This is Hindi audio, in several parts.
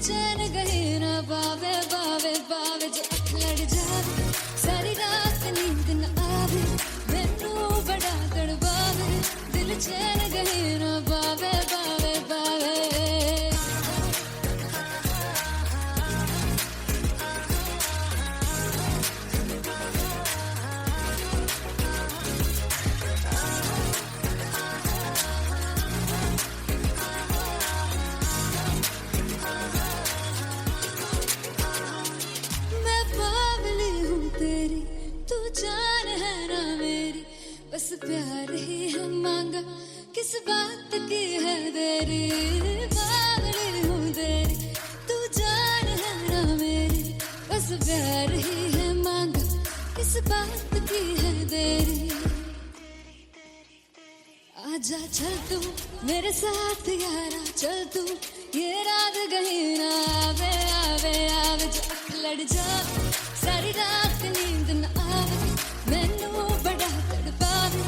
चैन गहे ना पावे पावे पावे जो अख लड़ जावे सारी रात नींद न आवे मैनू बड़ा तड़पावे दिल चैन गहे ना पावे पावे पावे जान है ना मेरी बस प्यार ही है मांगा किस बात की है देरी बावली हूँ तेरी तू जान है ना मेरी बस प्यार ही है मांगा किस बात की है देरी आजा चल तू मेरे साथ यारा चल तू ये रात कहीं ना आवे आवे आवे जो अख लड़ जा सारी रात नींद न आवे मैनू बड़ा तड़पावे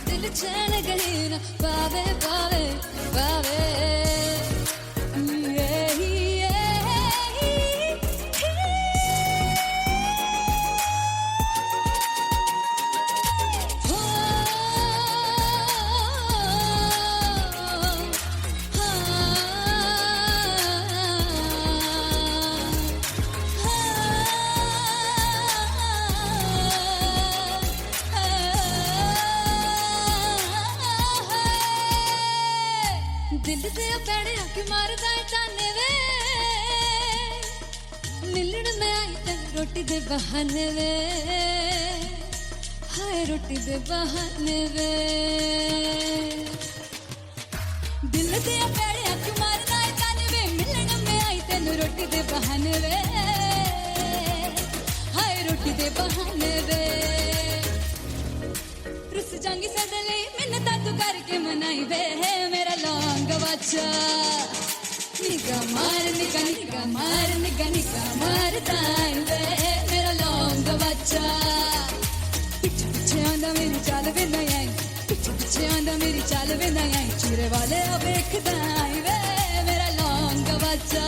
दिल चैन कहीं ना पावे पावे पावे दिल दे पैड़े आके मारदा है ताने वे मिलन में आई तेन रोटी दे बहाने वे हाय रोटी दे बहाने वे दिल दे पैड़े आके मारदा है ताने वे मिलन में आई तेन रोटी दे बहाने वे हाय रोटी दे बहाने वे रुस जांगी सदले मिन्नता तू करके मनाई वे मेरा लौंग बच्चा निगा मार निगा निगा मार निगा निगा मारता वे मेरा लौंग बच्चा पीछे पीछे आंदा मेरी चाल वे नहीं आई पीछे पीछे आंदा मेरी चाल वे नहीं आई चूरे वाले अब देखदा वे मेरा लौंग बच्चा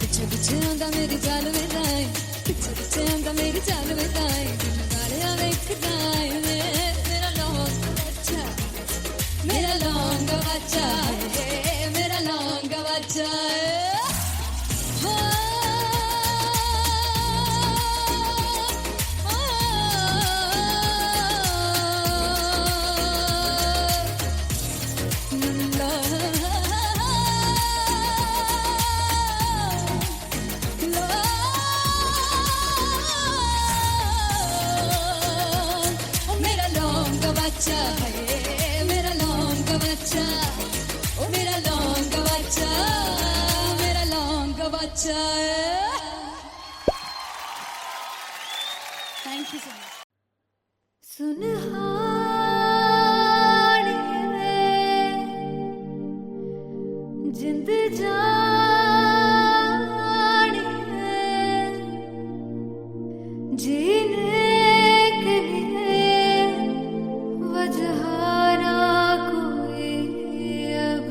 पीछे पीछे आंदा मेरी चाल वे नहीं आई पीछे पीछे आंदा मेरी चाल वे नहीं आई दिल वाले अब देखदा वे मेरा लौंग बच्चा मेरा लौंग बच्चा मेरा लौंग बच्चा मेरा लौंग बच्चा मेरा लौंग बच्चा ओ मेरा लौंग बच्चा मेरा लौंग बच्चा thank you so much Sunhani में जिंद जानी में जीने के लिए वजह ना कोई अब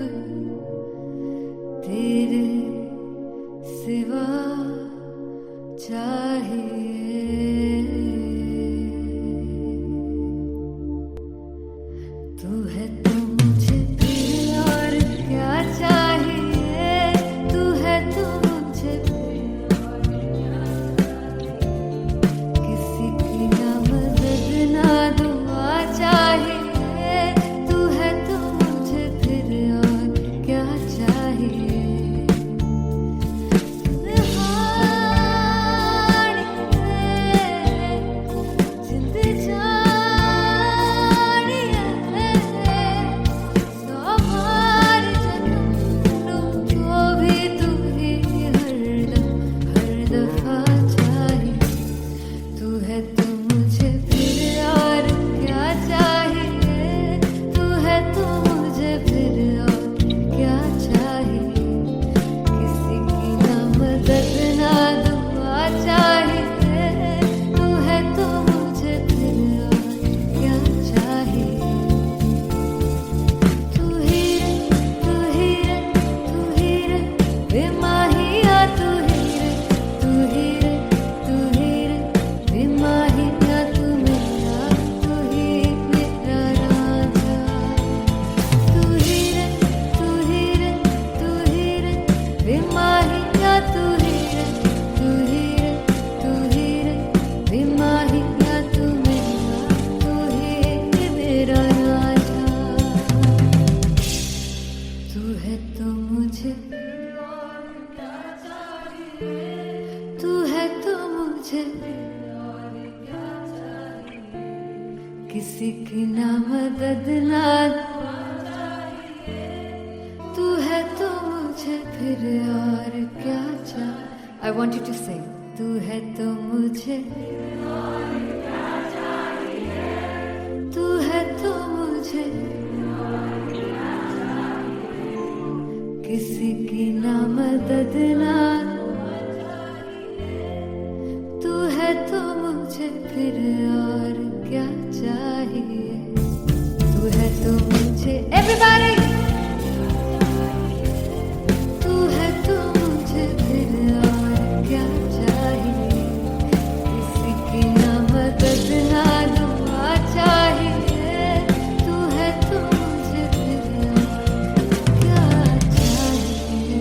तेरे सिवा चाहिए किसी की ना मदद ना तू है तो मुझे फिर और क्या चाहिए। I want you to say तू है तो मुझे तू है तो मुझे किसी की ना मदद ना तू है तो मुझे फिर और क्या चाहिए। तू है तो मुझे everybody तू है तो मुझे फिर और क्या चाहिए। किसी की ना मदद ना दुआ चाहिए। तू है तो मुझे फिर और क्या चाहिए।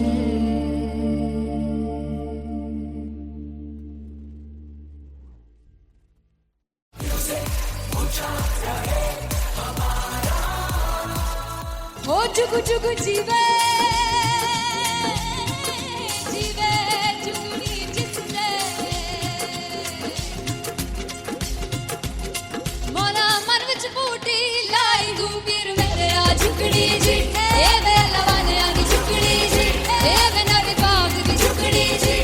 ओ जुगु जुगु जीवे जीवे जुगनी जिसने मोना मन विच बूटी लाई गुबीर मेरे आ झुकड़ी जी ए वे लवाने आनी झुकड़ी जी ए वे नवी बाग दी झुकड़ी जी।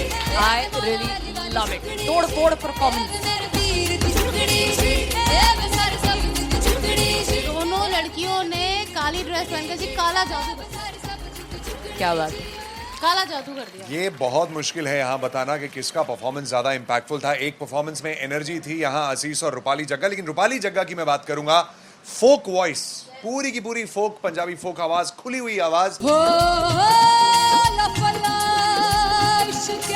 I really love it. तोड़ performance. मेरे वीर दी झुकड़ी जी ए वे सारे सब दी झुकड़ी जी। दोनों लड़कियों ने काली ड्रेस पहनकर जी काला जादू क्या बात है। काला जादू कर दिया। ये बहुत मुश्किल है यहाँ बताना कि किसका परफॉर्मेंस ज्यादा इंपैक्टफुल था। एक परफॉर्मेंस में एनर्जी थी यहाँ असीस और रूपाली जग्गा, लेकिन रूपाली जग्गा की मैं बात करूंगा फोक वॉइस, पूरी की पूरी फोक, पंजाबी फोक आवाज, खुली हुई आवाज। हो लफला इश्क़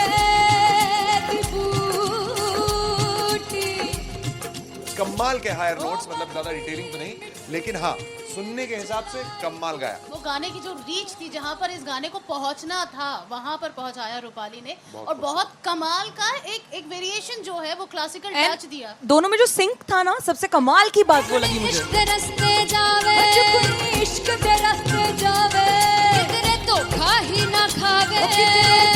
दी बूटी। कमाल के हायर नोट्स, मतलब ज्यादा डिटेलिंग तो नहीं, लेकिन हाँ सुनने के हिसाब से कमाल गाया। वो गाने की जो रीच थी, जहाँ पर इस गाने को पहुंचना था वहां पर पहुंचाया रूपाली ने। और बहुत कमाल का एक वेरिएशन जो है वो क्लासिकल टच दिया। दोनों में जो सिंक था ना, सबसे कमाल की बात वो लगी मुझे। इश्क़ दे रस्ते जावे इश्क़ दे रस्ते जावे कितने धोखा ही ना खावे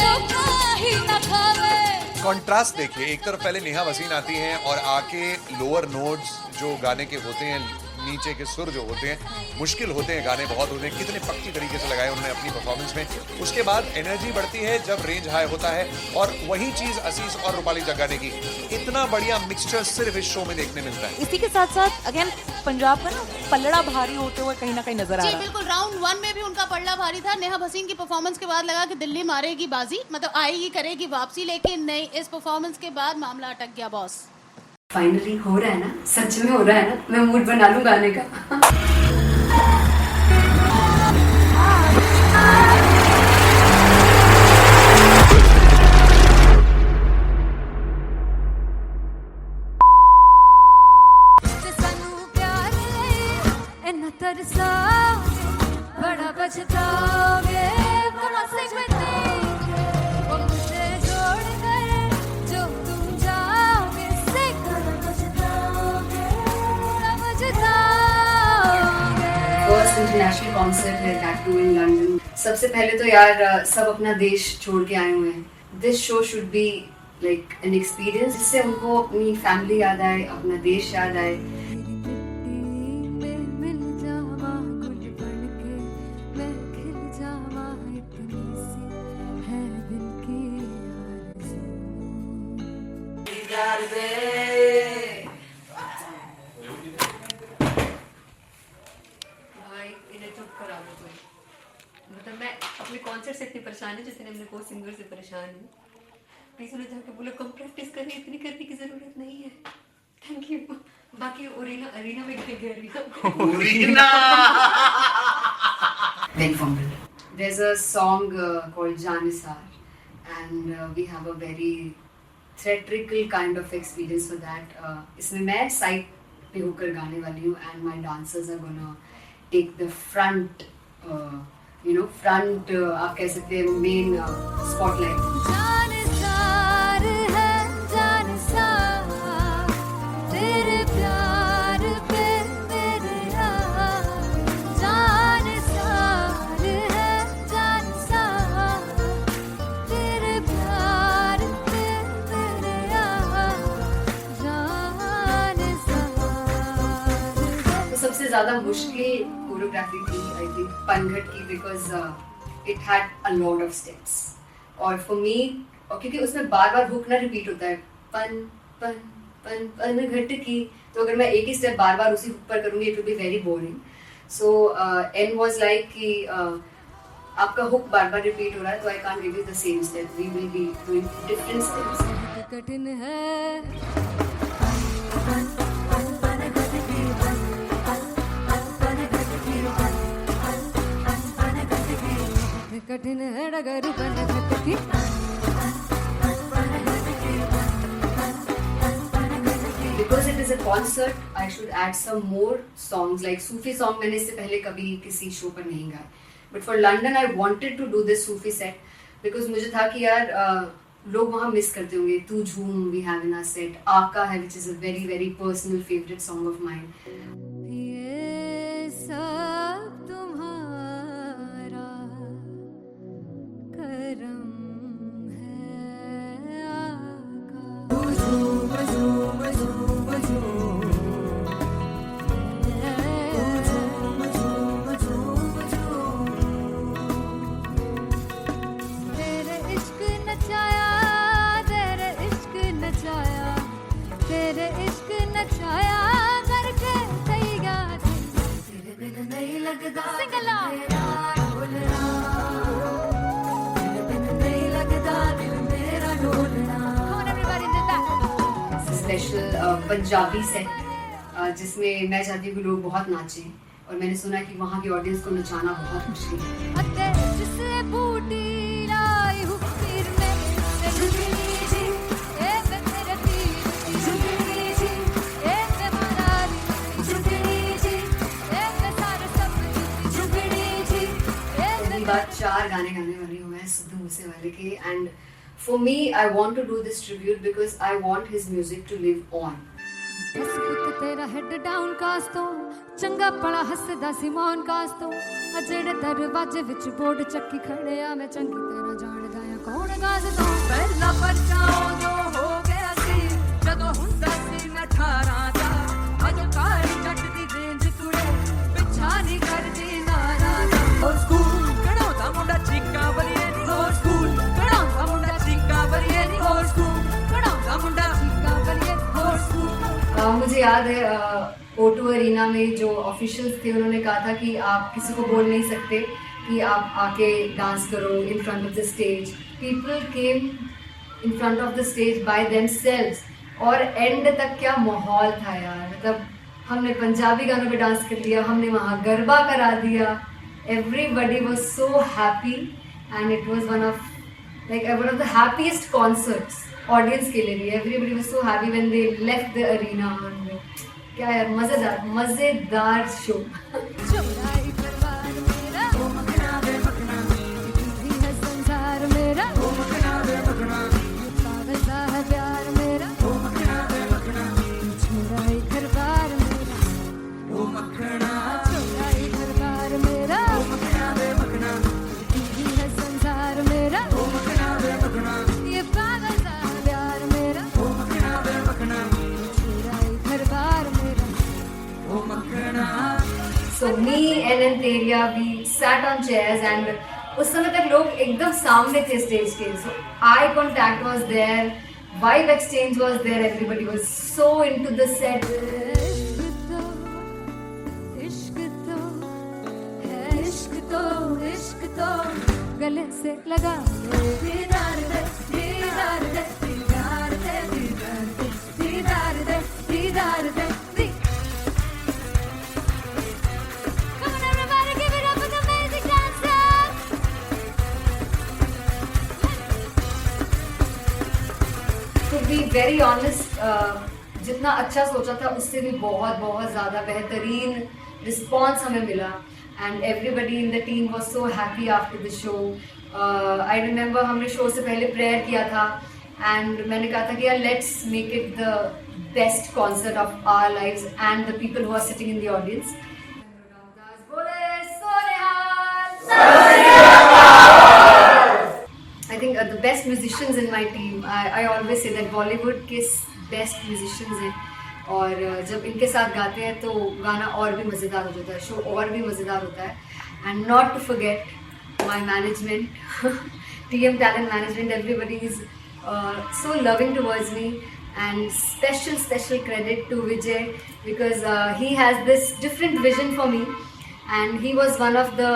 धोखा ही ना खावे। कॉन्ट्रास्ट देखिए, एक तरफ पहले नेहा वसीन आती हैं और आके लोअर नोट्स जो गाने के होते हैं, नीचे के सुर जो होते हैं, मुश्किल होते हैं, गाने बहुत होते हैं, कितने पक्की तरीके से लगाए उन्होंने अपनी परफॉर्मेंस में। उसके बाद एनर्जी बढ़ती है जब रेंज हाई होता है, और वही चीज असीस और रूपाली जग्गा ने की। इतना बढ़िया मिक्सचर सिर्फ इस शो में देखने मिलता है। इसी के साथ साथ अगेन पंजाब का ना पल्लड़ा भारी होते हुए कहीं ना कहीं नजर आ जी रहा है। बिल्कुल, राउंड 1 में भी उनका पल्ला भारी था। नेहा भसीन की परफॉर्मेंस के बाद लगा कि दिल्ली मारेगी बाजी, मतलब आएगी करेगी वापसी, लेकिन नहीं, इस परफॉर्मेंस के बाद मामला अटक गया बॉस। फाइनली हो रहा है ना, सच में हो रहा है ना, मैं मूड बना लूं गाने का। सानू प्यार ले इन्ना तरसाओगे बड़ा पछताओगे बड़ा सकते वो मुझसे जोड़ कर जो तुम जाओगे से बड़ा पछताओगे बड़ा पछताओगे। फर्स्ट इंटरनेशनल कॉन्सर्ट है दैट टू इन लंदन। सबसे पहले तो यार सब अपना देश छोड़ के आए हुए हैं। This show should be like an experience, जिससे उनको अपनी फैमिली याद आए, अपना देश याद आए। मिल जावा गुल बनके मैं खिल जावा इतनी सी है दिल की आरज़ू। भाई इन्हें चुप करा दो कोई। मतलब मैं अपने कॉन्सर्ट से इतनी परेशान है जितने हमने कोई सिंगर से परेशान हूँ। प्लीज उन्हें जाके बोलो कम प्रैक्टिस करें, इतनी करने की जरूरत नहीं है। Thank you. बाकी अरीना में गए arena Very formidable. There's a song called Janisar, and we have a very theatrical kind of experience for that. इसमें मैं साइड पे होकर गाने वाली हूँ, and my dancers are gonna take the front, front आप कह सकते हैं main spotlight. जानसार है जानसार तेरे प्यार पे मेरे यार। जानसार है जानसार तेरे प्यार पे मेरे यार। जानसार ज़्यादा मुश्किल कोरियोग्राफी थी आई थिंक पनघट की, because it had a lot of steps और फॉर मी, और क्योंकि उसमें बार बार हुक ना रिपीट होता है, पन पन पन पनघट की, तो अगर मैं एक ही स्टेप बार बार उसी हुक पर करूँगी it will be very boring. So an was like कि आपका हुक बार बार रिपीट हो रहा है तो I can't give you the same step, we will be doing different steps. कठिन है कठिन है डगर पनघट की. Because it is a concert, I should add some more songs like Sufi song. मैंने इससे पहले कभी किसी शो पर नहीं गाया. But for London, I wanted to do this Sufi set because मुझे था कि यार लोग वहाँ मिस करते होंगे. तू झूम we have in our set. आका है which is a very very personal favorite song of mine. ये सब तुम्हारा करम है आका. तेरे इश्क नचाया, तेरे इश्क नचाया, तेरे इश्क नचाया करके तैयार. तेरे बिन नहीं लगता सिंगला, तेरे बिन नहीं लगता दिल मेरा ढोलना. Come on everybody, do that. Special Punjabi set जिसमें मैं चाहती हूँ कि लोग बहुत नाचें और मैंने सुना कि वहाँ की ऑडियंस को नचाना बहुत मुश्किल है. अते जिससे बूटी लाई हूँ पीर में झुकनी जी, ए मैं तेरे पीर की झुकनी जी, ए मैं मनाली की झुकनी जी, ए मैं सारे सब की झुकनी जी, ए पहली बार 4 गाने गाने वाली हूँ मैं सिद्धू मूसेवाले के. And for me I want to do this tribute because I want his music to live on. बस पुत तेरा हेड डाउन कास तो चंगा पड़ा हसदा सिमोन कास तो अजेड़े दरवाजे विच बोर्ड चक्की खड़े आ मैं चंगी तरह जानदा आ कौन गाज तो. ਪਹਿਲਾ ਬੱਚਾ ਉਦੋਂ ਹੋ ਗਿਆ ਸੀ ਜਦੋਂ ਹੁੰਦਾ ਸੀ ਮੈਂ 18 ਦਾ ਅਜੋ ਕਾਲੀ ਜੱਟ ਦੀ ਰੇਂਜ ਕੁੜੇ ਪਿੱਛਾ ਨਹੀਂ ਕਰਦੀ ਨਾਰਾ ਦਾ. ਹੋਰ ਸਕੂਲ ਕਢਾਉਂਦਾ ਮੁੰਡਾ ਚੀਕਾਂ ਬਰੀਏ ਨੀ, ਹੋਰ ਸਕੂਲ ਕਢਾਉਂਦਾ ਮੁੰਡਾ ਚੀਕਾਂ ਬਰੀਏ ਨੀ, ਹੋਰ ਸਕੂਲ ਕਢਾਉਂਦਾ ਮੁੰਡਾ ਚੀਕਾਂ ਬਰੀਏ, ਹੋਰ ਸਕੂਲ. मुझे याद है O2 अरीना में जो ऑफिशियल्स थे उन्होंने कहा था कि आप किसी को बोल नहीं सकते कि आप आके डांस करो in front of the stage. People came in front of the stage by themselves और एंड तक क्या माहौल था यार. मतलब हमने पंजाबी गानों पे डांस कर लिया, हमने वहाँ गरबा करा दिया. Everybody was so happy and it was one of the happiest concerts audience के लिए भी. Everybody was so happy when they left the arena. क्या यार मजेदार शो. चौराई परवार मेरा ओ मखना वे मखना, भी है संसार मेरा ओ मखना वे मखना, पागल सा है प्यार मेरा ओ मखना वे मखना, चौराई परवार मेरा ओ मखना, चौराई परवार मेरा ओ मखना वे मखना, भी है संसार मेरा ओ मखना वे मखना, ये पागल सा है प्यार मेरा ओ मखना वे मखना, चौराई परवार मेरा. So me and Anteria, we sat on chairs and उस समय तक लोग एकदम सामने थे स्टेज के. So eye contact was there, vibe exchange was there, everybody was so into the set. इश्क तो है, इश्क तो गले से लगा दीदार दे, दीदार दे, दीदार दे, दीदार दे, दीदार दे, दीदार दे. Come on everybody, give it up for the amazing dancers. To be very honest, जितना अच्छा सोचा था उससे भी बहुत ज़्यादा बेहतरीन रिस्पॉन्स हमें मिला. And everybody in the team was so happy after the show. I remember हमने शो से पहले प्रेयर किया था एंड मैंने कहा था कि यार let's make it the best concert of our lives and the people who are sitting in the audience. I think the best musicians in my team, I always say that Bollywood के best musicians हैं और जब इनके साथ गाते हैं तो गाना और भी मज़ेदार हो जाता है, शो और भी मज़ेदार होता है. And not to forget my management, TM Talent Management, everybody is so loving towards me. And special credit to Vijay because he has this different vision for me, and he was one of the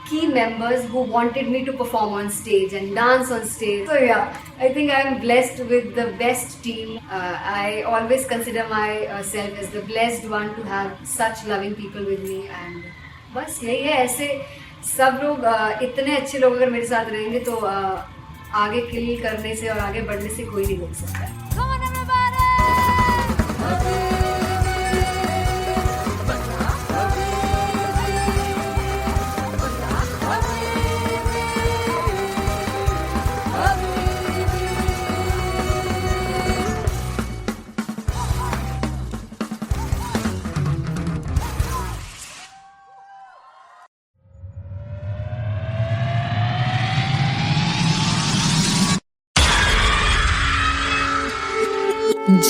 key members who wanted me to perform on stage and dance on stage. So yeah, I think I am blessed with the best team. I always consider myself as the blessed one to have such loving people with me. And बस यही है, ऐसे सब लोग इतने अच्छे लोग अगर मेरे साथ रहेंगे तो आगे किल करने से और आगे बढ़ने से कोई नहीं रोक सकता है. Come on, everybody!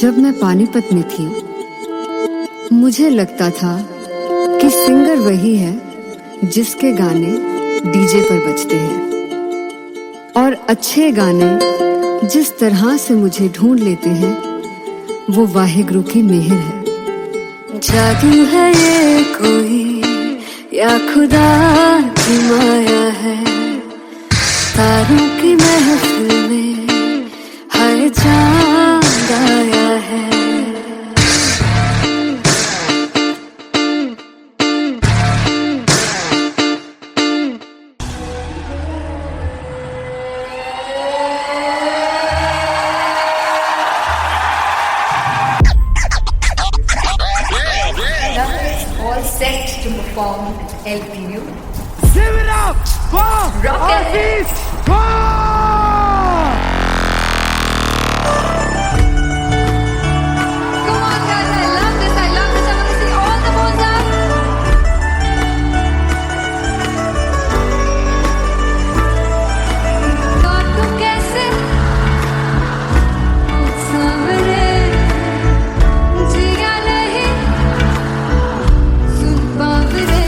जब मैं पानीपत में थी मुझे लगता था कि सिंगर वही है जिसके गाने डीजे पर बजते हैं, और अच्छे गाने जिस तरह से मुझे ढूंढ लेते हैं वो वाहिगुरु की मेहर है. जादू है ये कोई या खुदा की माया है, तारों की महफिल में हर चांद आया है. All set to perform LPU. Give it up for Rock and Artist One! Come on guys, I love this. I want to see all the balls up. काटूं कैसे सामने जिया नहीं सुन पावरे.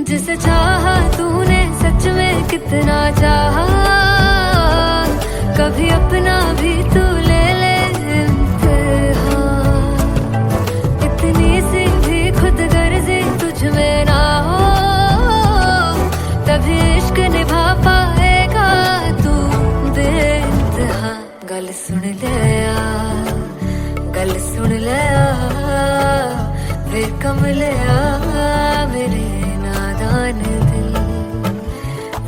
जिसे चाहा तूने सच में कितना चाहा, कभी अपना भी तू ले ले इम्तिहान. इतनी सी भी खुद गर्जी तुझ में ना हो, तभी इश्क निभा पाएगा तू बेइंतहा. गल सुन ले आ, गल सुन ले आ, वे कमले आ मेरे नादान दिल.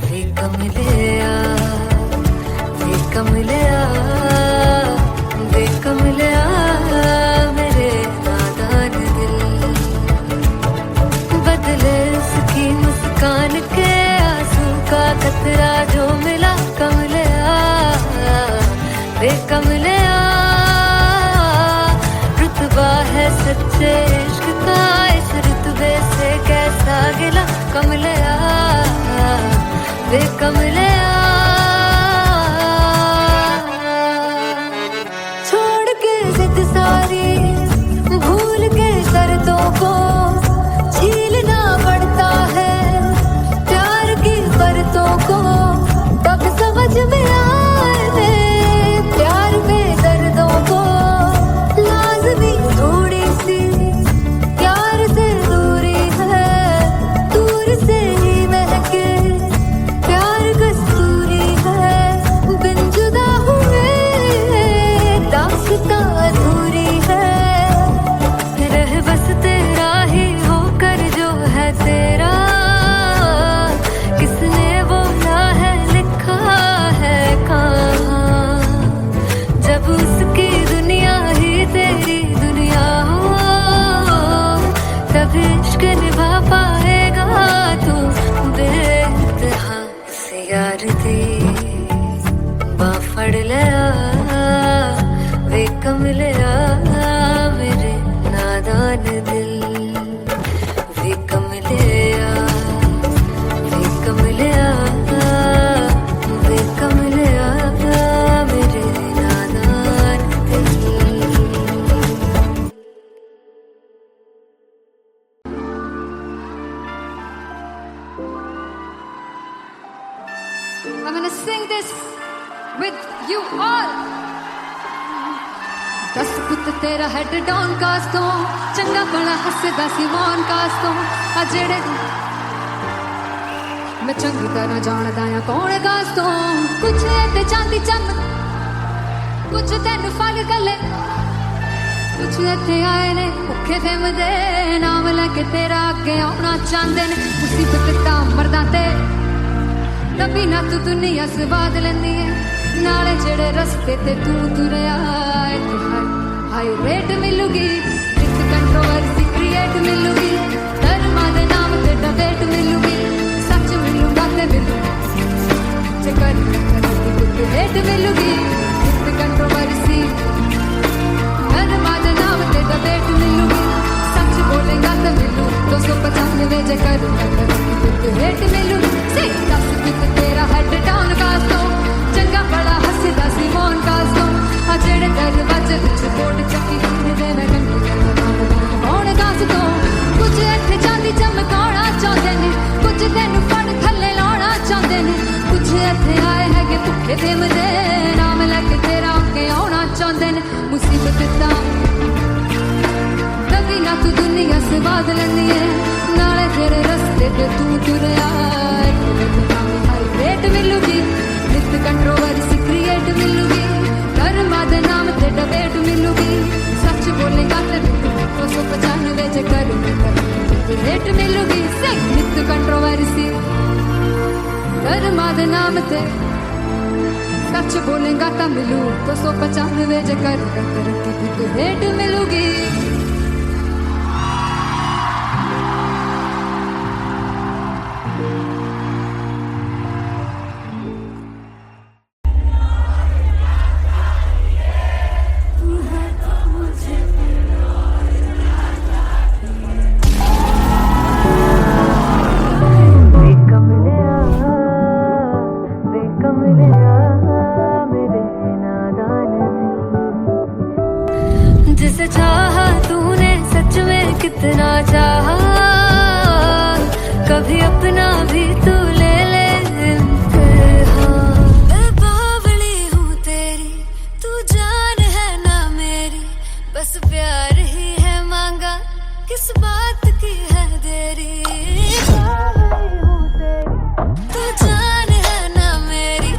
वे कमले आ, वे कमले आ, वे कमले आ मेरे नादान दिल. बदले उसकी मुस्कान के आंसू का कतरा जो मिला कमले आ, वे कमले आ सच्चे इश्क का इस रुतबे से कैसा गिला कमलिया वे कमलिया छोड़ के जिद सारी भूल के शर्तों को छीलना पड़ता है प्यार की परतों को तब समझ में आए प्यार में दर्दों को लाज़मी थोड़ी सी प्यार से दूरी है दूर से ही महके प्यार कस्तूरी है बिन जुदा हुए दास्तां अधूरी है रह बस तेरा ही होकर जो है तेरा किसने बोला है लिखा है कहाँ जब उसकी दुनिया ही तेरी दुनिया हो तब इश्क निभा पाएगा तू बेइंतहा से यार दी बाफड़ लिया वे कमलिया मेरे नादान दिल वे कमलिया वे कमलिया वे कमलिया मेरे नादान दिल I'm gonna sing this with you all. दस पुत तेरा हेड डॉन कास तो चंगा भला हसदा सी मौन कास तो आ जेड़े मैं चंगी तरह जानदा आ कौन कास तो कुछ ते चांदी चम कुछ तेन फल गले कुछ इत्थे आए ने भुखे फिमदे नाम लैके तेरा अगे आउणा चाहंदे ने मुसीबत दा मरदा ते तभी ना तू दुनिया स्वाद लेंदी है नाले जेड़े रस्ते ते तू तुरया हाई रेट मिलूगी विद कंट्रोवर्सी क्रिएट मिलूगी धर्मा दे नाम ते डिबेट मिलूगी सच मिलूगा ते मिलू जे कर कुछ रेट मिलूगी विद कंट्रोवर्सी धर्मा दे नाम ते डिबेट मिलूगी सच बोलेगा तो मिलू 295 जे कर कुछ रेट मिलूगी से दस कुछ तेरा हेड डाउन कास्तो चंगा बड़ा हसदा सी मौन कास्तो आ जेड़े दरवाजे विच बोर्ड चक्की दे मैं घंटी मौन कास्तो कुछ इत्थे चांदी चमकाउणा चाहंदे ने कुछ तैनू फड़ थल्ले लाउणा चाहंदे ने कुछ इत्थे आए हैगे भुखे फिमदे नाम लैके तेरा अगे आउणा चाहंदे ने मुसीबत दा कभी ना तू दुनिया स्वाद लैंदी है नाले तेरे रस्ते ते तू तुरया हाई रेट मिलूगी विद कंट्रोवर्सी क्रिएट मिलूगी धर्मा दे नाम ते डिबेट मिलूगी सच बोलेगा ते 295 जे कर रेट मिलूगी से विद कंट्रोवर्सी धर्मा दे नाम ते सच बोलेगा ता मिलू 295 जे कर रेट मिलूगी जिसे चाहा तूने सच में कितना चाहा कभी अपना भी तू ले ले इम्तिहान मैं बावली हूँ तेरी तू जान है ना मेरी बस प्यार ही है मांगा किस बात की है देरी बावली हूँ तेरी तू जान है ना मेरी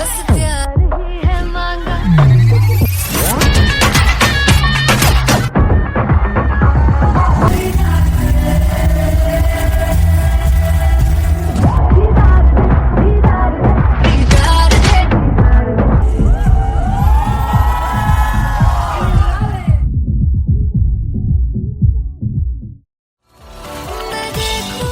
बस प्यार ही है मांगा मैं देखूं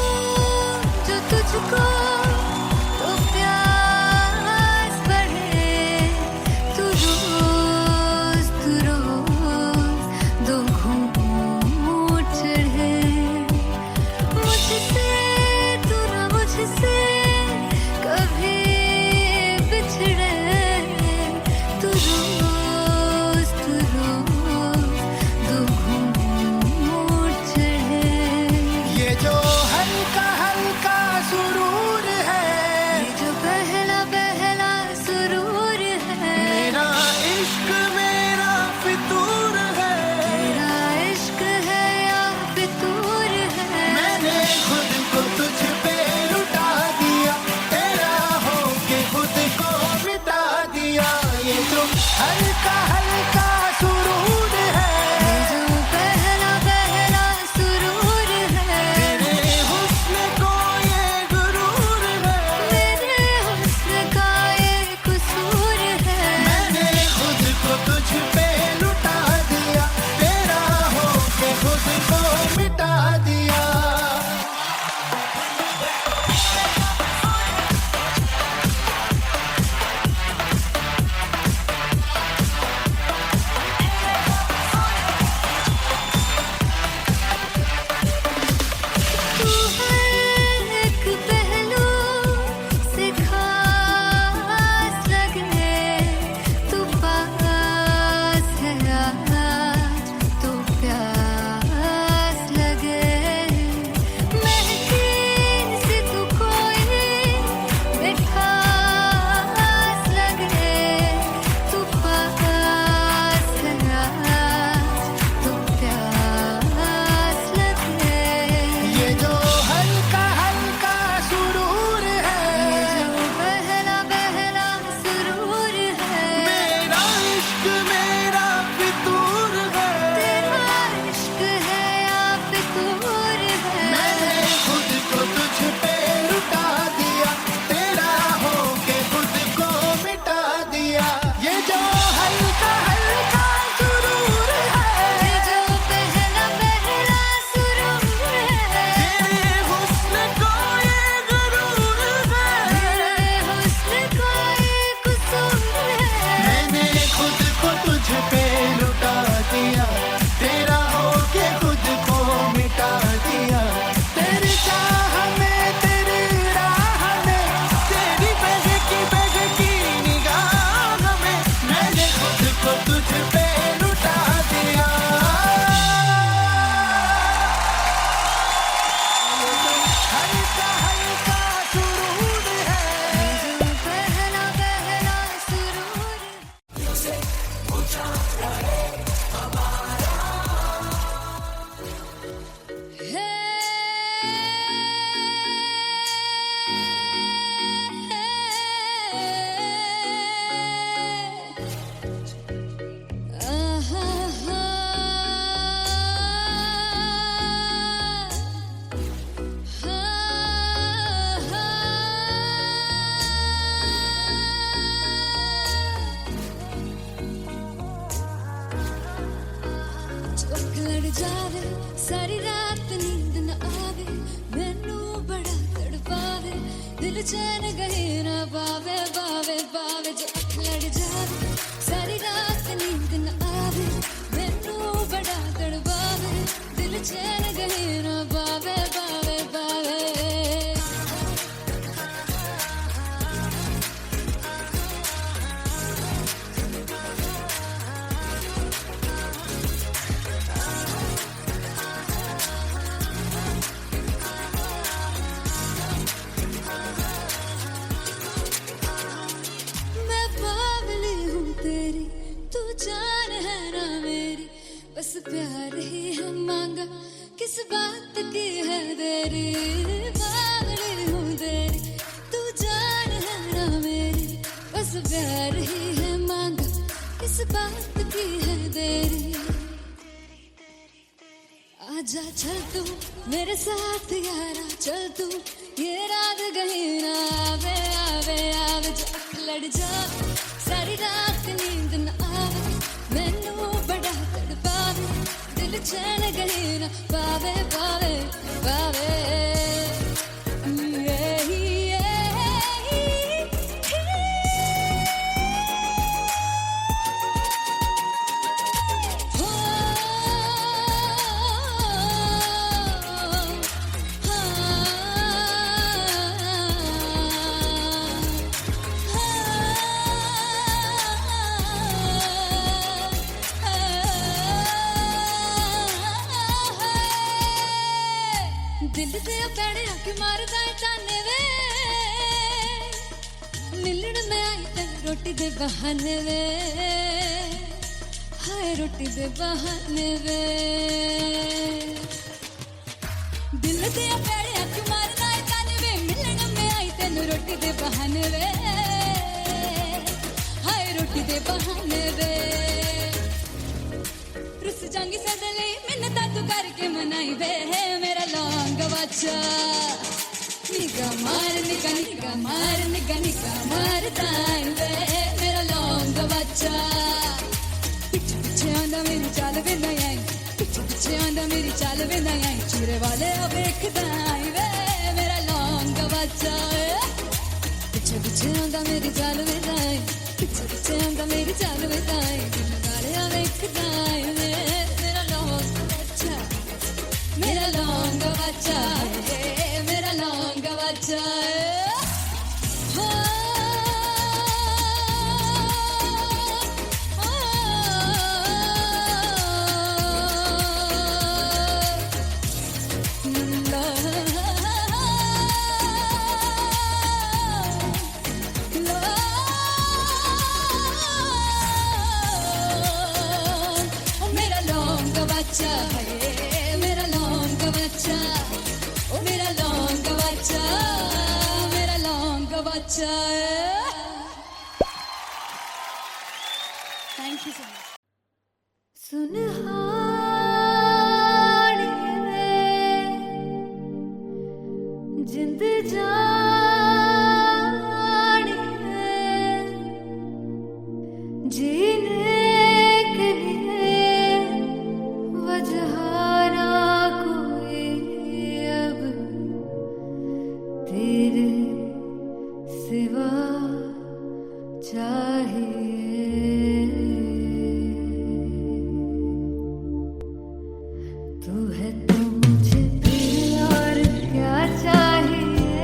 लड़ जावे सारी रात नींद न आवे मैनू बड़ा तड़पावे दिल चैन गहे ना पावे पावे पावे जो अख लड़ जावे सारी रात नींद न आवे मैनू बड़ा तड़पावे दिल चैन गहे ना पावे पावे पावे जान है ना मेरी बस प्यार ही है मांगा किस बात की है देरी पागल हूँ तेरी तू जान है ना मेरी बस प्यार ही है मांगा किस बात की है देरी आजा चल तू मेरे साथ यारा चल तू ये रात कहीं ना आवे आवे आवे जो अख लड़ जा सारी रात नींद न आवे मैनू बड़ा तड़पावे दिल चैन कहीं ना पावे पावे पावे दिल ते पैड़े आके मारदा है ताने वे मिलन में आई तेन रोटी दे बहाने वे हाय रोटी दे बहाने वे दिल ते पैड़े आके मारदा है ताने वे मिलन में आई तेन रोटी दे बहाने वे हाय रोटी दे बहाने वे रुस जांगी सदले मिन्नता तू करके मनाई वे मेरा लौंग बच्चा निगा मार ताई वे मेरा लौंग बच्चा पीछे पीछे आंदा मेरी चाल वे नहीं आई पीछे पीछे आंदा मेरी चाल वे नहीं आई चूरे वाले वेखदा आई वे मेरा लौंग बच्चा पीछे पीछे आंदा मेरी चाल वे नहीं आई पीछे पीछे आंदा मेरी चाल वे नहीं आई दिल वाले वेखदा आई वे मेरा लौंग बच्चा मेरा लौंग बच्चा मेरा लौंग बच्चा मेरा लौंग बच्चा मेरा लौंग बच्चा ओ मेरा लौंग बच्चा मेरा लौंग बच्चा thank you so much Sunhani जिंद जानी जीने के लिए वजह ना कोई अब तेरे सिवा चाहिए तू है तो मुझे और क्या चाहिए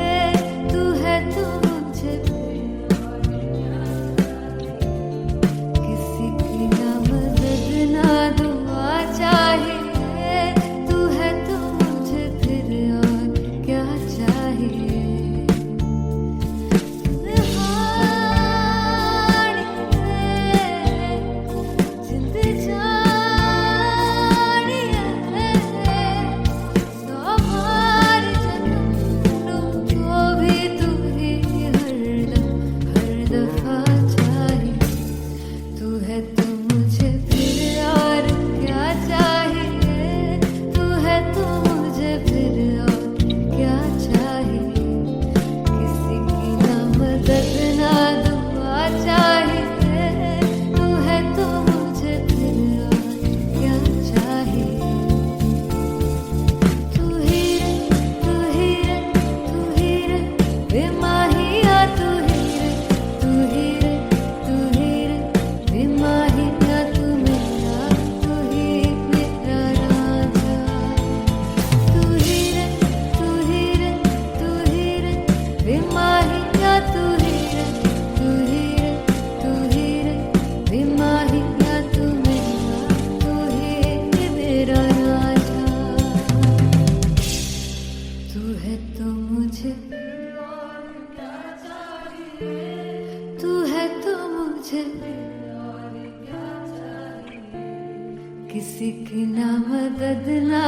किसी की ना मदद ना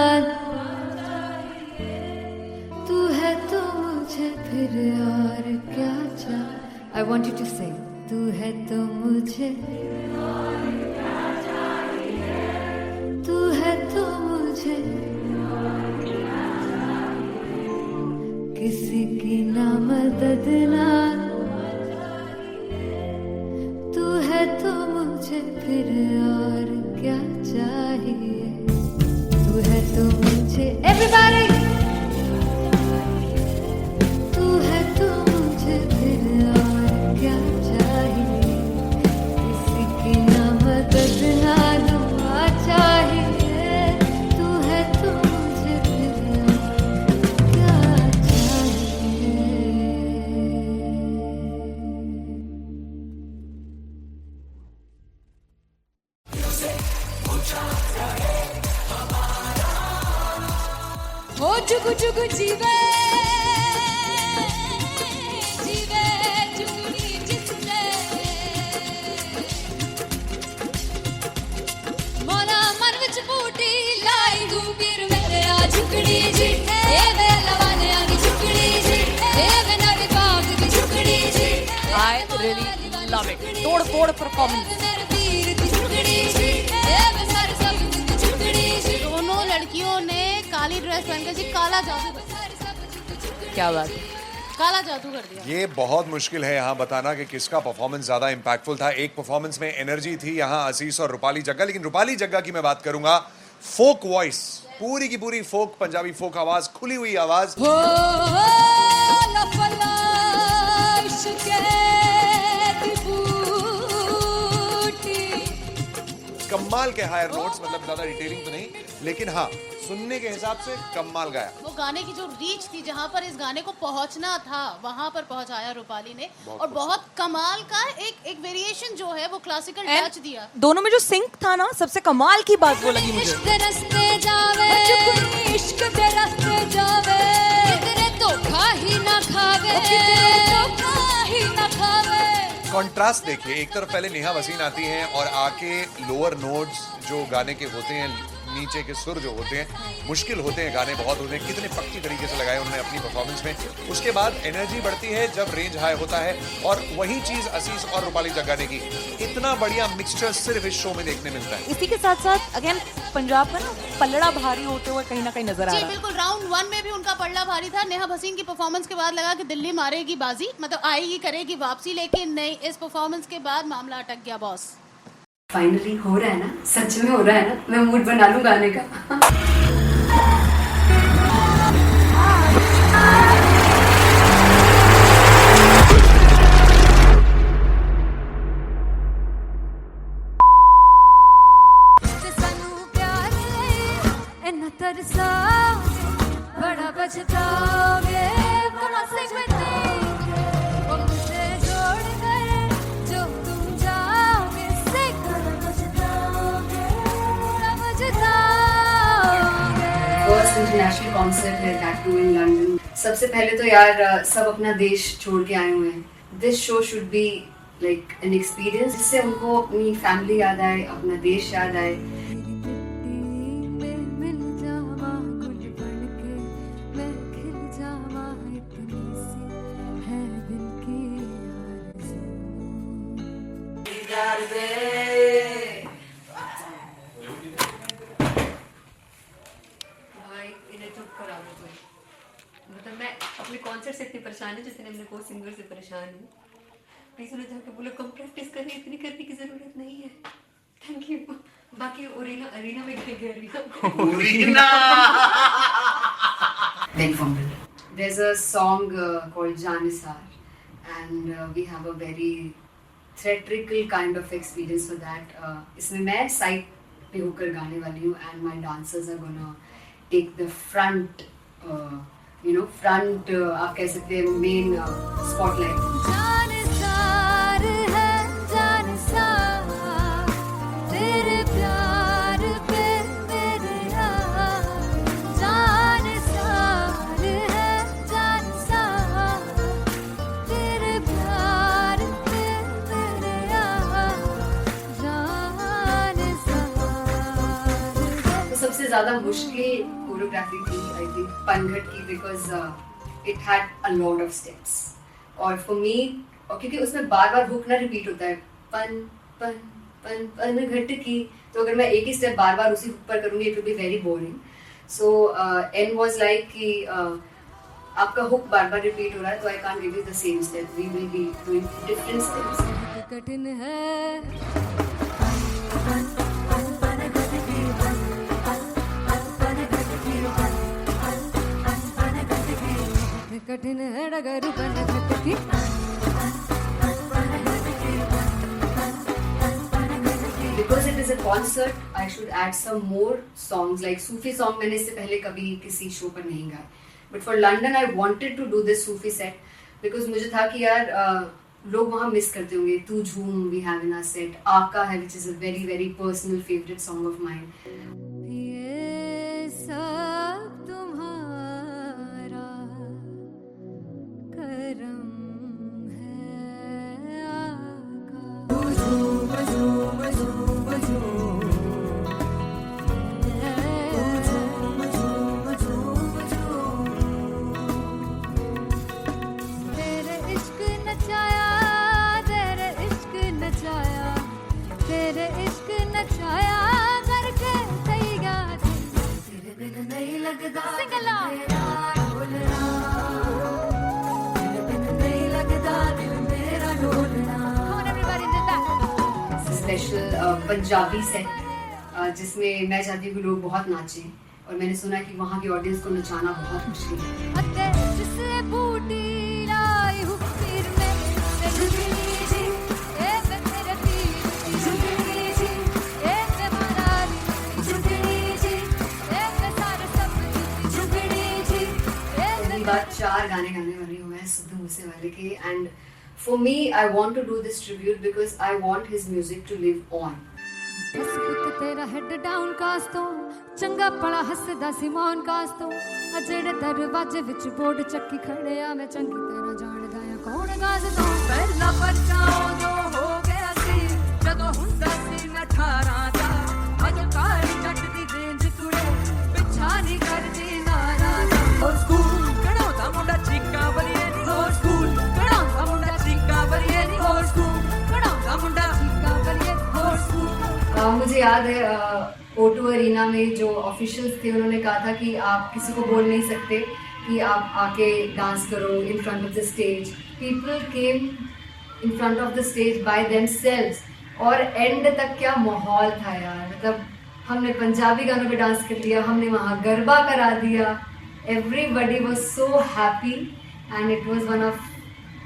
तू है तो मुझे फिर और क्या चाह। I want you to sing. तू है तो मुझे तू है तो मुझे किसी की ना मदद ना तू है तो मुझे फिर और क्या चाहिए। तू है तो मुझे everybody तू है तो मुझे फिर और क्या चाहिए। किसी की ना मदद ना दुआ चाहिए। तू है तो मुझे फिर और क्या चाहिए। हो जुगु जुगु जीवे जीवे जुगनी जिसने मोरा मन विच बूटी लाई गुबीर मेरे आ झुकड़ी जी ए वे लवाने आगी झुकड़ी जी ए वे नवी बाग की झुकड़ी जी I really love it. तोड़ performance. मेरे पीर की झुकड़ी जी ए वे सारे सब की झुकड़ी जी। दोनों लड़कियों ने काली ड्रेस पहनकर जी काला जादू क्या बात है। काला जादू कर दिया। ये बहुत मुश्किल है यहाँ बताना कि किसका परफॉर्मेंस ज्यादा इंपैक्टफुल था। एक परफॉर्मेंस में एनर्जी थी यहाँ असीस और रूपाली जग्गा, लेकिन रूपाली जग्गा की मैं बात करूंगा फोक वॉइस, पूरी की पूरी फोक, पंजाबी फोक आवाज, खुली हुई आवाज। हो लफला इश्क़े दी बूटी। कमाल के हायर नोट्स, मतलब ज्यादा डिटेलिंग तो नहीं, लेकिन हाँ सुनने के हिसाब से कमाल गाया। वो गाने की जो रीच थी, जहाँ पर इस गाने को पहुंचना था वहां पर पहुंचाया रूपाली ने। और बहुत कमाल का एक वेरिएशन जो है वो क्लासिकल टच दिया। दोनों में जो सिंक था ना, सबसे कमाल की बात वो लगी मुझे। इश्क दे रस्ते जावे इश्क दे रस्ते जावे कितने धोखा ही ना खावे धोखा ही ना खावे। कॉन्ट्रास्ट देखिए, एक तरफ पहले नेहा वसीन आती हैं और आके लोअर नोट्स जो गाने के होते हैं, नीचे के सुर जो होते हैं, मुश्किल होते हैं, गाने बहुत होते हैं, कितने पक्की तरीके से लगाए उन्होंने अपनी परफॉर्मेंस में। उसके बाद एनर्जी बढ़ती है जब रेंज हाई होता है, और वही चीज असीस और रूपाली जग्गा ने की। इतना बढ़िया मिक्सचर सिर्फ इस शो में देखने मिलता है। इसी के साथ साथ अगेन पंजाब का ना पलड़ा भारी होते हुए कहीं ना कहीं नजर आ जी रहा है। बिल्कुल, राउंड 1 में भी उनका पलड़ा भारी था। नेहा भसीन की परफॉर्मेंस के बाद लगा कि दिल्ली मारेगी बाजी, मतलब आएगी करेगी वापसी, लेकिन नहीं, इस परफॉर्मेंस के बाद मामला अटक गया बॉस। फाइनली हो रहा है ना, सच में हो रहा है ना, मैं मूड बना लूं गाने का। बड़ा पछताओगे कहाँ से बचेंगे वो मुझे छोड़ कर जो तुम जाओगे से बड़ा पछताओगे बड़ा पछताओगे। फर्स्ट इंटरनेशनल कॉन्सर्ट है, दैट टू इन लंदन। सबसे पहले तो यार सब अपना देश छोड़ के आए हुए हैं। This show should be like an experience, जिससे उनको अपनी फैमिली याद आए, अपना देश याद आए। भाई इन्हें चुप करा दो कोई। मतलब मैं अपने कॉन्सर्ट से इतनी परेशान हूँ जितने अपने को सिंगर से परेशान हूँ। प्लीज उन्हें जाके बोलो कम प्रैक्टिस करनी, इतनी करने की जरूरत नहीं है। Thank you. बाकी अरीना में गए arena There's a song called Janisar, and we have a very theatrical kind of experience for that. इसमें मैं साइड पे होकर गाने वाली हूँ, and my dancers are gonna take the front, front आप कह सकते हैं main spotlight. जानसार है जानसार तेरे प्यार पे मेरे यार जानसार है जानसार तेरे प्यार पे मेरे यार जानसार। सबसे ज्यादा मुश्किल कोरियोग्राफी थी आई थिंक पनघट की, because it had a lot of steps और फॉर मी, और क्योंकि उसमें बार बार हुक ना रिपीट होता है, पन पन पन पनघट की, तो अगर मैं एक ही स्टेप बार बार उसी हुक पर करूंगी it will be very boring. So an was like कि आपका हुक बार बार रिपीट हो रहा है तो I can't give you the same step, we will be doing different steps. कठिन है कठिन है डगर पनघट की. Because it is a concert, I should add some more songs like Sufi song. मैंने इससे पहले कभी किसी शो पर नहीं गाया. But for London, I wanted to do this Sufi set because मुझे था कि यार लोग वहाँ मिस करते होंगे. तू झूम we have in our set. आका है which is a very very personal favorite song of mine. ये सब तुम्हारा करम है आका. तेरे इश्क नचाया, तेरे इश्क नचाया, तेरे इश्क नचाया करके तैयार. तेरे बिन नहीं लगता सिंगला ढोलना, तेरे बिन नहीं लगता दिल मेरा ढोलना. Come on everybody do that. Special Punjabi set जिसमें मैं चाहती हूँ कि लोग बहुत नाचें और मैंने सुना कि वहाँ की ऑडियंस को नचाना बहुत मुश्किल है. अते जिससे बूटी लाई हूँ पीर में ते झुगनी जी, ए वे तेरे पीर की झुगनी जी, ए वे मारारी की झुगनी जी, ए वे सारे सब की झुगनी जी, ए पहली बार 4 गाने गाने वाली हूँ मैं सिद्धू मूसेवाले के. And for me I want to do this tribute because I want his music to live on. बस पुत तेरा हेड डाउन कास तो चंगा पड़ा हसदा सी मौन कास तो अजड़े दरवाजे विच बोर्ड चक्की खड़े आ मैं चंगी तरह जानदा आ कौन गाज तो. ਪਹਿਲਾ ਬੱਚਾ ਉਦੋਂ ਹੋ ਗਿਆ ਸੀ ਜਦੋਂ ਹੁੰਦਾ ਸੀ ਮੈਂ 18 ਦਾ. ਅੱਜ ਕਾਲੀ ਜੱਟ ਦੀ ਰੇਂਜ ਕੁੜੇ ਪਿੱਛਾ ਨਹੀਂ ਕਰਦੀ ਨਾਰਾ ਦਾ. ਹੋਰ ਸਕੂਲ ਕਢਾਉਂਦਾ ਮੁੰਡਾ ਚੀਕਾਂ ਬਲੀਏ ਨੀ, ਹੋਰ ਸਕੂਲ ਕਢਾਉਂਦਾ ਮੁੰਡਾ ਚੀਕਾਂ ਬਲੀਏ ਨੀ, ਹੋਰ ਸਕੂਲ ਕਢਾਉਂਦਾ ਮੁੰਡਾ ਚੀਕਾਂ ਬਲੀਏ ਨੀ, ਹੋਰ ਸਕੂਲ. मुझे याद है O2 अरीना में जो ऑफिशियल्स थे उन्होंने कहा था कि आप किसी को बोल नहीं सकते कि आप आके डांस करो in front of the stage. People came in front of the stage by themselves और एंड तक क्या माहौल था यार. मतलब हमने पंजाबी गानों पे डांस कर लिया, हमने वहाँ गरबा करा दिया. Everybody was so happy and it was one of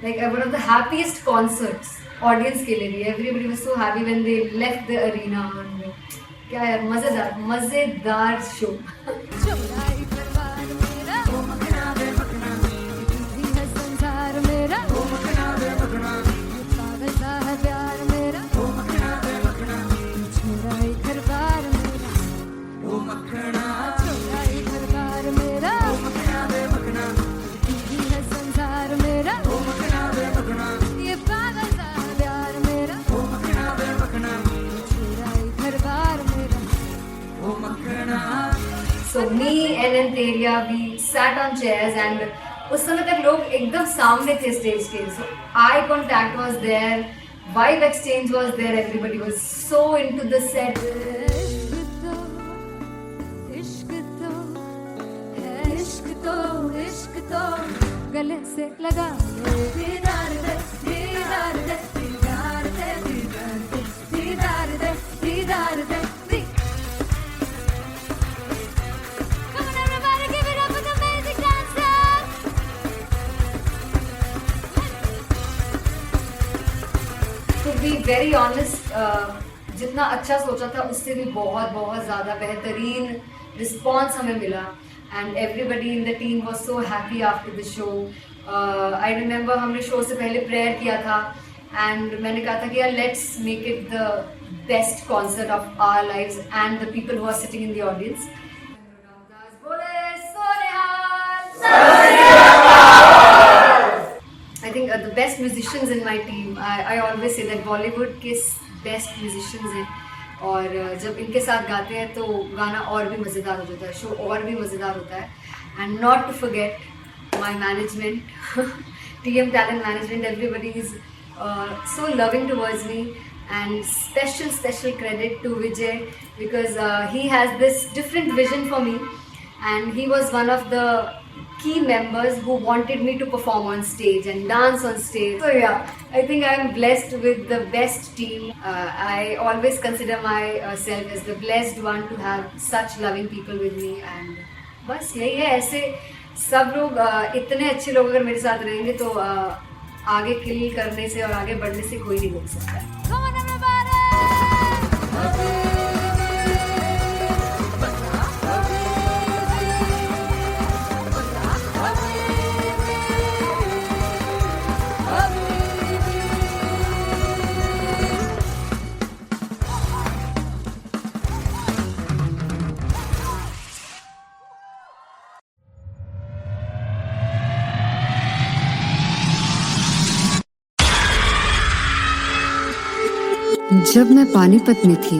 the happiest concerts audience के लिए भी. Everybody was so happy when they left the arena. क्या यार मजेदार शो. चौराई परिवार मेरा ओ मखना वे मखना, भी है संसार मेरा ओ मखना वे मखना, पागल सा है प्यार मेरा ओ मखना वे मखना, चौराई परिवार मेरा ओ मखना, चौराई परिवार मेरा ओ मखना वे मखना, भी है संसार मेरा ओ मखना वे मखना, ये पागल सा है प्यार मेरा ओ मखना वे मखना, चौराई परिवार मेरा. So me and Anteria, we sat on chairs and उस समय तक लोग एकदम सामने थे स्टेज के. So eye contact was there, vibe exchange was there, everybody was so into the set. इश्क तो है, इश्क तो गले से लगा ले. दीदार दे, दीदार दे, दीदार दे, दीदार दे, दीदार दे, दीदार दे. Come on everybody, give it up for the amazing dancers. To be very honest, जितना अच्छा सोचा था उससे भी बहुत बहुत ज़्यादा बेहतरीन रिस्पॉन्स हमें मिला. And everybody in the team was so happy after the show. I remember हमने शो से पहले प्रेयर किया था एंड मैंने कहा था कि यार let's make it the best concert of our lives and the people who are sitting in the audience. I think the best musicians in my team, I always say that Bollywood के best musicians हैं और जब इनके साथ गाते हैं तो गाना और भी मज़ेदार हो जाता है, शो और भी मज़ेदार होता है. And not to forget my management, TM Talent Management, everybody is so loving towards me. And special credit to Vijay because he has this different vision for me, and he was one of the key members who wanted me to perform on stage and dance on stage. So yeah, I think I am blessed with the best team. I always consider myself as the blessed one to have such loving people with me. And बस यही है, ऐसे सब लोग इतने अच्छे लोग अगर मेरे साथ रहेंगे तो आगे किल करने से और आगे बढ़ने से कोई नहीं रोक सकता है. जब मैं पानीपत में थी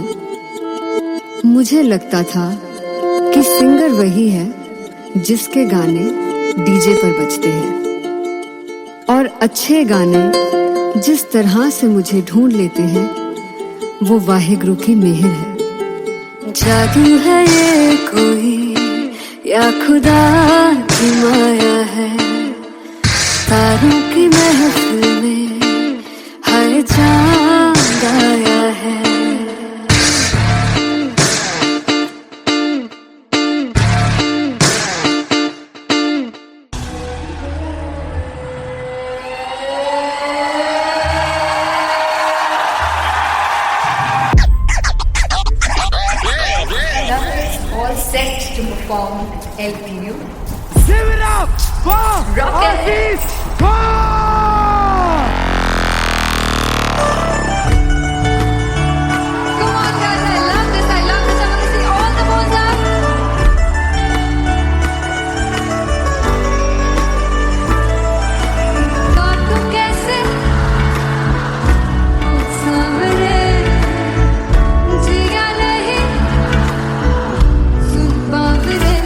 मुझे लगता था कि सिंगर वही है जिसके गाने डीजे पर बजते हैं, और अच्छे गाने जिस तरह से मुझे ढूंढ लेते हैं वो वाहिगुरु की मेहर है. जादू है ये कोई या खुदा की माया है, तारों की महफिल में हर चांद आया है. All set to perform LPU. Give it up for Artist Come on guys, I love this. I want to see all the balls up. काटूं कैसे सामने जिया नहीं सुन पावरे.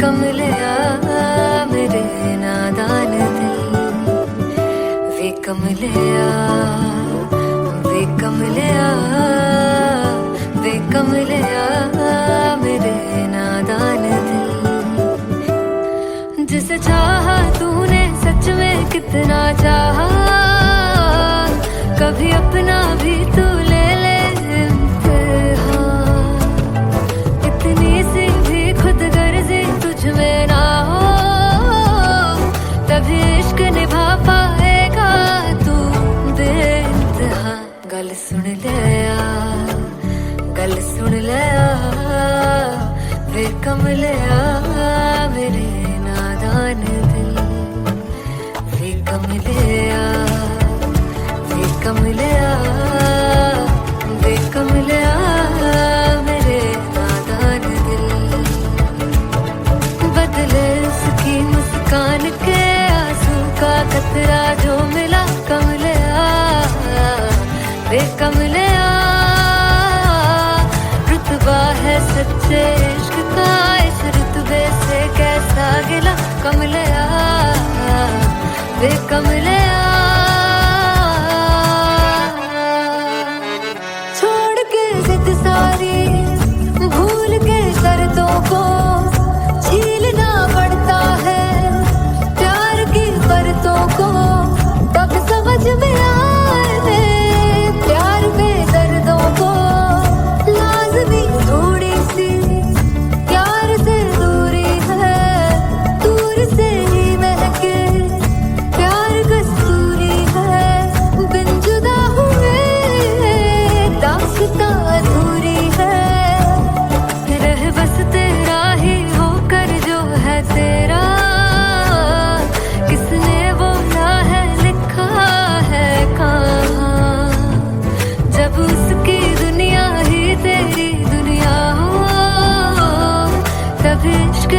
कमलिया मेरे नादान दिल, वे कमलिया मेरे नादान दिल. जिसे चाहा तूने सच में कितना चाहा, कभी अपना भी तू ले ले इम्तिहान. इतनी सी भी खुद गर्जी तुझ में ना हो, तभी इश्क निभा पाएगा तू बेइंतहा. गल सुन ले वे कमलिया मेरे नादान दिल, वे कमलिया मेरे नादान दिल. बदले उसकी मुस्कान के आंसू का कतरा जो मिला कमलिया, वे कमलिया वे कमले छोड़ के जिद सारी भूल के शर्तों को झीलना पड़ता है प्यार की परतों को तब समझ में आए प्यार में दर्दों को लाजमी थोड़ी सी प्यार से दूरी है दूर से ही महके प्यार कस्तूरी है बिन जुदा हुए दास्तां अधूरी है रह बस तेरा ही होकर जो है तेरा किसने बोला है लिखा है कहाँ जब उसकी दुनिया ही तेरी दुनिया हो तब इश्क